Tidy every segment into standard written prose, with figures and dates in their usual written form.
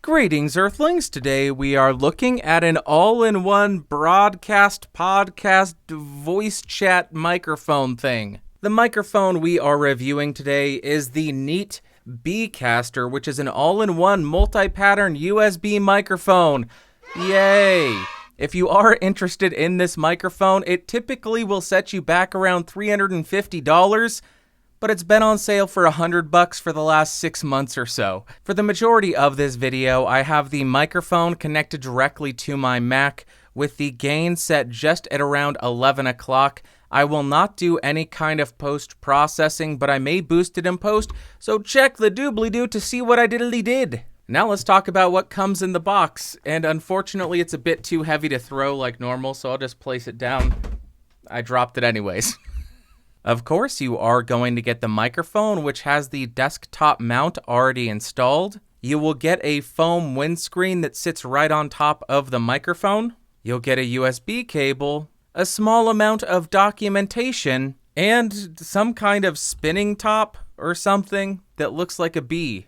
Greetings, Earthlings. Today we are looking at an all-in-one broadcast podcast voice chat microphone thing. The microphone we are reviewing today is the Neat Beecaster, which is an all-in-one multi-pattern USB microphone. Yay! If you are interested in this microphone, it typically will set you back around $350, but it's been on sale for $100 for the last 6 months or so. For the majority of this video, I have the microphone connected directly to my Mac with the gain set just at around 11 o'clock. I will not do any kind of post-processing, but I may boost it in post, so check the doobly-doo to see what I did. Now let's talk about what comes in the box, and unfortunately it's a bit too heavy to throw like normal, so I'll just place it down. I dropped it anyways. Of course, you are going to get the microphone, which has the desktop mount already installed. You will get a foam windscreen that sits right on top of the microphone. You'll get a USB cable, a small amount of documentation, and some kind of spinning top or something that looks like a bee.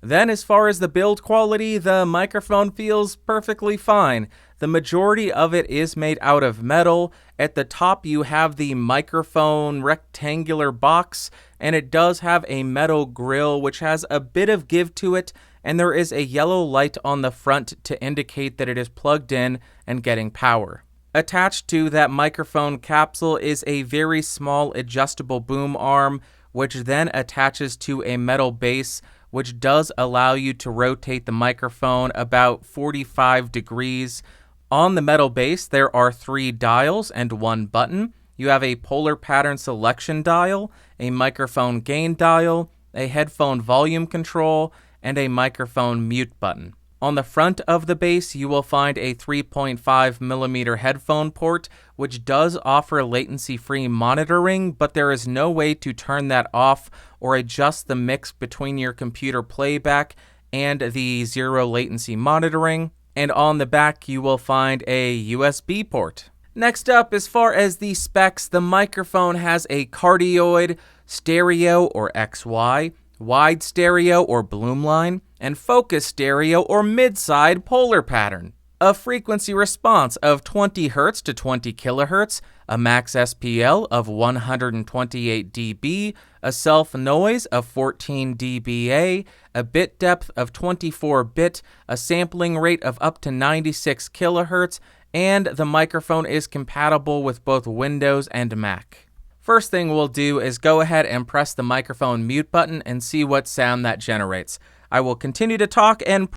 Then, as far as the build quality, the microphone feels perfectly fine. The majority of it is made out of metal. At the top, you have the microphone rectangular box, and it does have a metal grill, which has a bit of give to it, and there is a yellow light on the front to indicate that it is plugged in and getting power. Attached to that microphone capsule is a very small adjustable boom arm, which then attaches to a metal base, which does allow you to rotate the microphone about 45 degrees. On the metal base, there are 3 dials and 1 button. You have a polar pattern selection dial, a microphone gain dial, a headphone volume control, and a microphone mute button. On the front of the base, you will find a 3.5mm headphone port, which does offer latency-free monitoring, but there is no way to turn that off or adjust the mix between your computer playback and the zero latency monitoring. And on the back, you will find a USB port. Next up, as far as the specs, the microphone has a Cardioid, stereo or XY, wide stereo or Bloomline, and focus stereo or mid-side polar pattern. A frequency response of 20 Hz to 20 kHz, a max SPL of 128 dB, a self noise of 14 dBA, a bit depth of 24 bit, a sampling rate of up to 96 kHz, and the microphone is compatible with both Windows and Mac. First thing we'll do is go ahead and press the microphone mute button and see what sound that generates. I will continue to talk and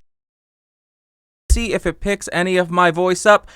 see if it picks any of my voice up.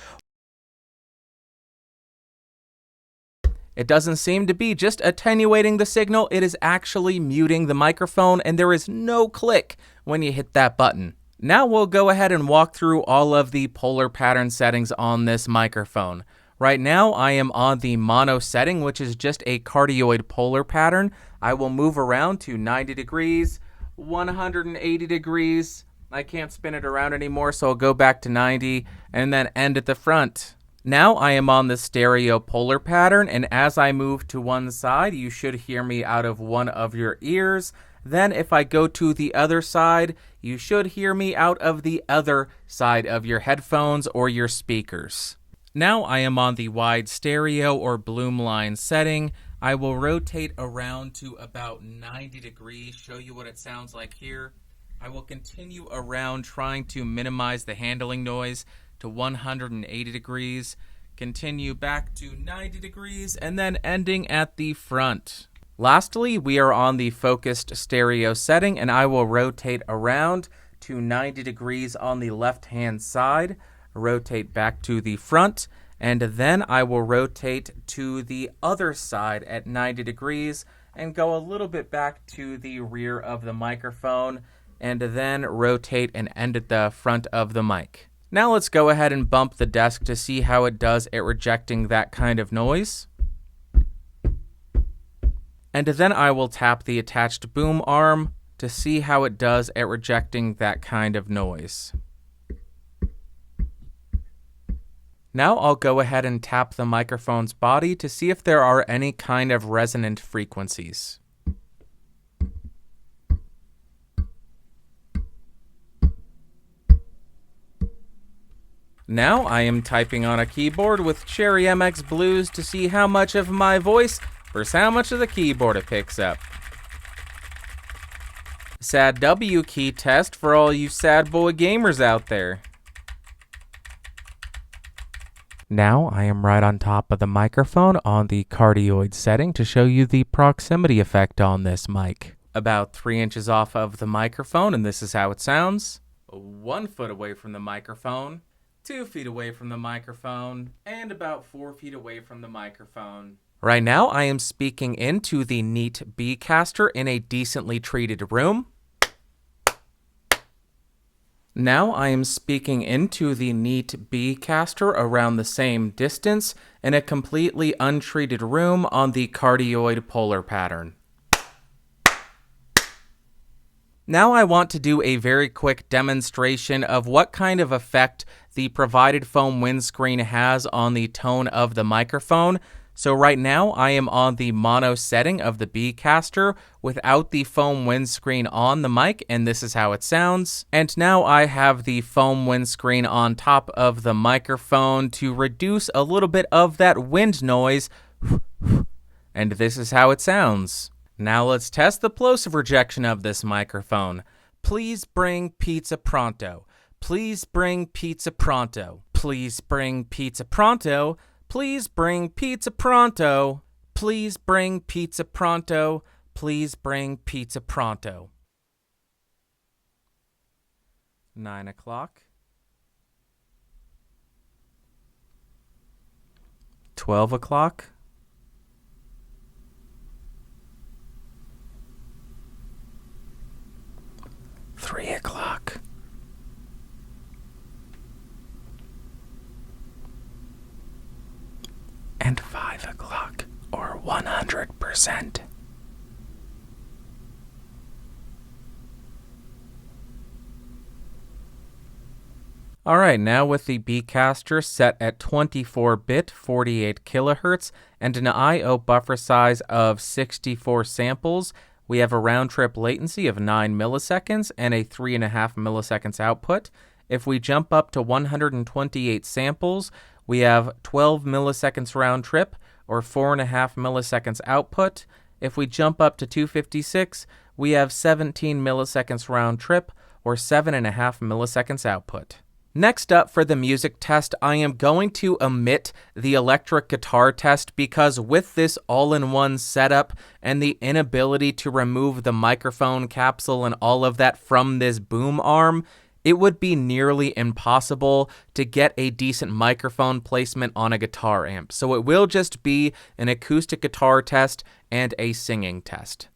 It doesn't seem to be just attenuating the signal, it is actually muting the microphone, and there is no click when you hit that button. Now we'll go ahead and walk through all of the polar pattern settings on this microphone. Right now I am on the mono setting, which is just a cardioid polar pattern. I will move around to 90 degrees, 180 degrees. I can't spin it around anymore, so I'll go back to 90 and then end at the front. Now I am on the stereo polar pattern, and as I move to one side, you should hear me out of one of your ears. Then if I go to the other side, you should hear me out of the other side of your headphones or your speakers. Now I am on the wide stereo or Bloomline setting. I will rotate around to about 90 degrees, show you what it sounds like here. I will continue around trying to minimize the handling noise to 180 degrees, continue back to 90 degrees, and then ending at the front. Lastly, we are on the focused stereo setting, and I will rotate around to 90 degrees on the left-hand side, rotate back to the front, and then I will rotate to the other side at 90 degrees and go a little bit back to the rear of the microphone, and then rotate and end at the front of the mic. Now let's go ahead and bump the desk to see how it does at rejecting that kind of noise. And then I will tap the attached boom arm to see how it does at rejecting that kind of noise. Now I'll go ahead and tap the microphone's body to see if there are any kind of resonant frequencies. Now I am typing on a keyboard with Cherry MX Blues to see how much of my voice versus how much of the keyboard it picks up. Sad W key test for all you sad boy gamers out there. Now I am right on top of the microphone on the cardioid setting to show you the proximity effect on this mic. About 3 inches off of the microphone, and this is how it sounds. 1 foot away from the microphone, 2 feet away from the microphone, and about 4 feet away from the microphone. Right now I am speaking into the Neat Beecaster in a decently treated room. Now I am speaking into the Neat Beecaster around the same distance in a completely untreated room on the cardioid polar pattern. Now I want to do a very quick demonstration of what kind of effect the provided foam windscreen has on the tone of the microphone. So right now I am on the mono setting of the Beecaster without the foam windscreen on the mic, and this is how it sounds. And now I have the foam windscreen on top of the microphone to reduce a little bit of that wind noise, and this is how it sounds. Now let's test the plosive rejection of this microphone. Please bring pizza pronto. Please bring pizza pronto. Please bring pizza pronto. Please bring pizza pronto. Please bring pizza pronto. Please bring pizza pronto. 9 o'clock. 12 o'clock. 3 o'clock. And 5 o'clock, or 100%. Alright, now with the Beecaster set at 24-bit, 48 kilohertz, and an I/O buffer size of 64 samples, we have a round-trip latency of 9 milliseconds and a 3.5 milliseconds output. If we jump up to 128 samples, we have 12 milliseconds round trip, or 4.5 milliseconds output. If we jump up to 256, we have 17 milliseconds round trip, or 7.5 milliseconds output. Next up for the music test, I am going to omit the electric guitar test because with this all-in-one setup and the inability to remove the microphone capsule and all of that from this boom arm, it would be nearly impossible to get a decent microphone placement on a guitar amp. So it will just be an acoustic guitar test and a singing test.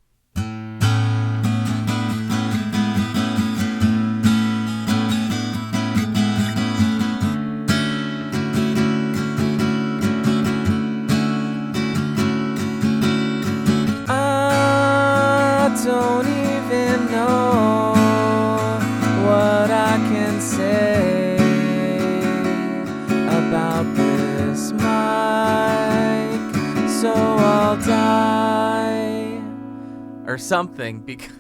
I don't even know what I can say about this mic, so I'll die or something because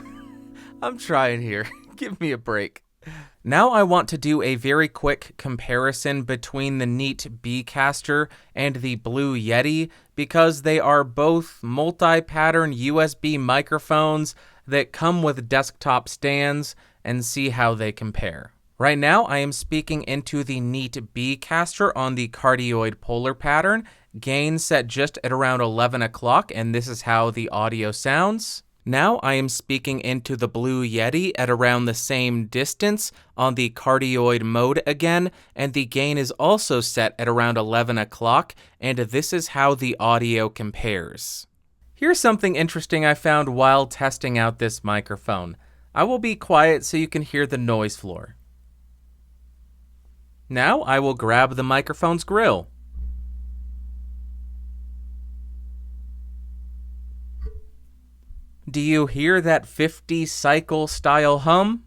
I'm trying here. Give me a break. Now I want to do a very quick comparison between the Neat Beecaster and the Blue Yeti because they are both multi-pattern USB microphones that come with desktop stands, and see how they compare. Right now I am speaking into the Neat Beecaster on the cardioid polar pattern, gain set just at around 11 o'clock, and this is how the audio sounds. Now I am speaking into the Blue Yeti at around the same distance on the cardioid mode again, and the gain is also set at around 11 o'clock, and this is how the audio compares. Here's something interesting I found while testing out this microphone. I will be quiet so you can hear the noise floor. Now I will grab the microphone's grill. Do you hear that 50 cycle style hum?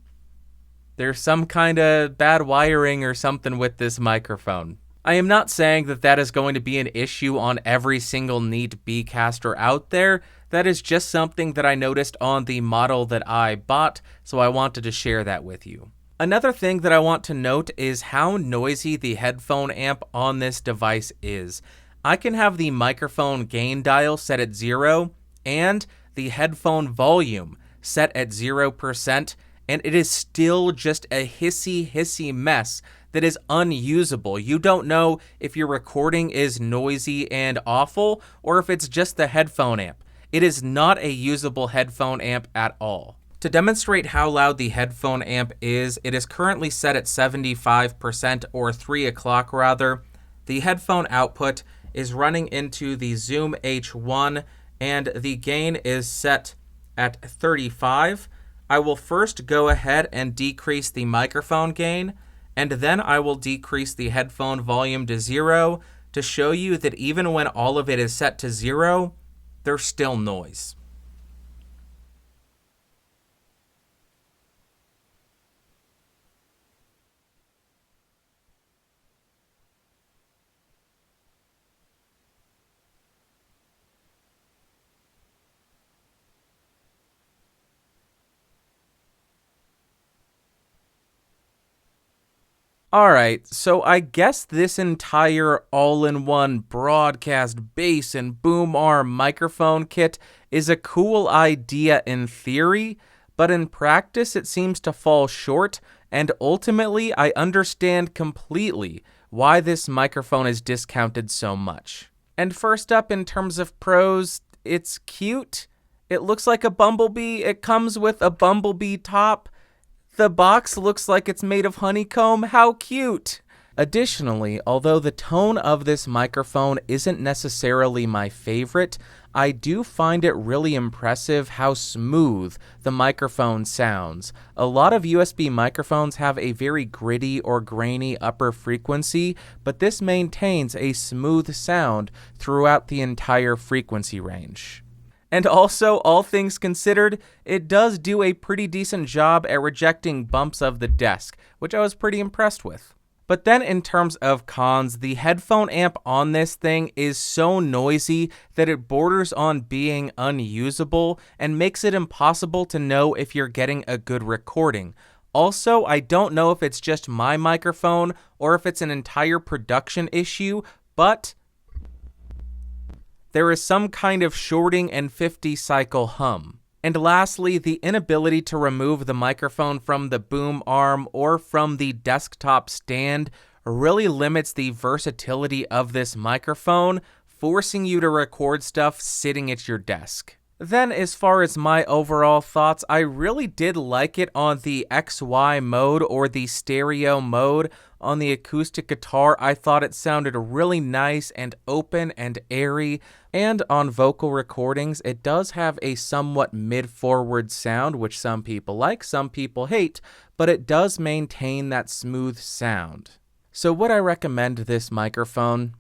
There's some kind of bad wiring or something with this microphone. I am not saying that that is going to be an issue on every single Neat Beecaster out there. That is just something that I noticed on the model that I bought, so I wanted to share that with you. Another thing that I want to note is how noisy the headphone amp on this device is. I can have the microphone gain dial set at 0 and the headphone volume set at 0%, and it is still just a hissy mess that is unusable. You don't know if your recording is noisy and awful or if it's just the headphone amp. It is not a usable headphone amp at all. To demonstrate how loud the headphone amp is, it is currently set at 75% or 3 o'clock rather. The headphone output is running into the Zoom H1 and the gain is set at 35. I will first go ahead and decrease the microphone gain, and then I will decrease the headphone volume to 0 to show you that even when all of it is set to 0, there's still noise. Alright, so I guess this entire all-in-one broadcast bass and boom arm microphone kit is a cool idea in theory, but in practice it seems to fall short, and ultimately I understand completely why this microphone is discounted so much. And first up, in terms of pros, it's cute. It looks like a bumblebee. It comes with a bumblebee top. The box looks like it's made of honeycomb. How cute! Additionally, although the tone of this microphone isn't necessarily my favorite, I do find it really impressive how smooth the microphone sounds. A lot of USB microphones have a very gritty or grainy upper frequency, but this maintains a smooth sound throughout the entire frequency range. And also, all things considered, it does do a pretty decent job at rejecting bumps of the desk, which I was pretty impressed with. But then in terms of cons, the headphone amp on this thing is so noisy that it borders on being unusable and makes it impossible to know if you're getting a good recording. Also, I don't know if it's just my microphone or if it's an entire production issue, but there is some kind of shorting and 50 cycle hum. And lastly, the inability to remove the microphone from the boom arm or from the desktop stand really limits the versatility of this microphone, forcing you to record stuff sitting at your desk. Then, as far as my overall thoughts, I really did like it on the XY mode or the stereo mode. On the acoustic guitar, I thought it sounded really nice and open and airy. And on vocal recordings, it does have a somewhat mid-forward sound, which some people like, some people hate, but it does maintain that smooth sound. So would I recommend this microphone?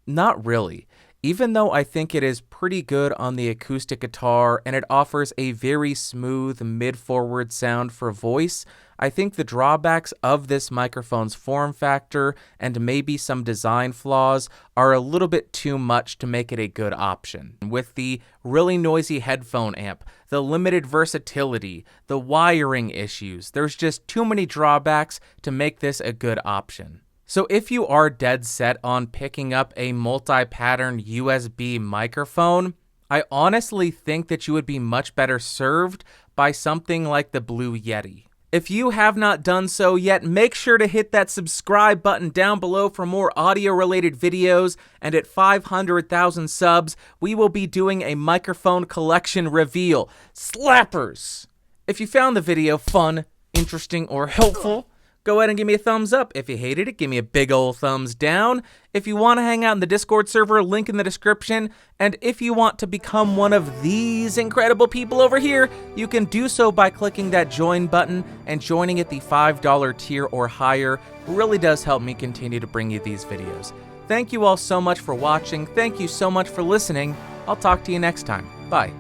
Not really. Even though I think it is pretty good on the acoustic guitar and it offers a very smooth mid-forward sound for voice, I think the drawbacks of this microphone's form factor and maybe some design flaws are a little bit too much to make it a good option. With the really noisy headphone amp, the limited versatility, the wiring issues, there's just too many drawbacks to make this a good option. So if you are dead set on picking up a multi-pattern USB microphone, I honestly think that you would be much better served by something like the Blue Yeti. If you have not done so yet, make sure to hit that subscribe button down below for more audio-related videos, and at 500,000 subs, we will be doing a microphone collection reveal. Slappers! If you found the video fun, interesting, or helpful, go ahead and give me a thumbs up. If you hated it, give me a big ol' thumbs down. If you want to hang out in the Discord server, link in the description. And if you want to become one of these incredible people over here, you can do so by clicking that join button and joining at the $5 tier or higher. It really does help me continue to bring you these videos. Thank you all so much for watching. Thank you so much for listening. I'll talk to you next time. Bye.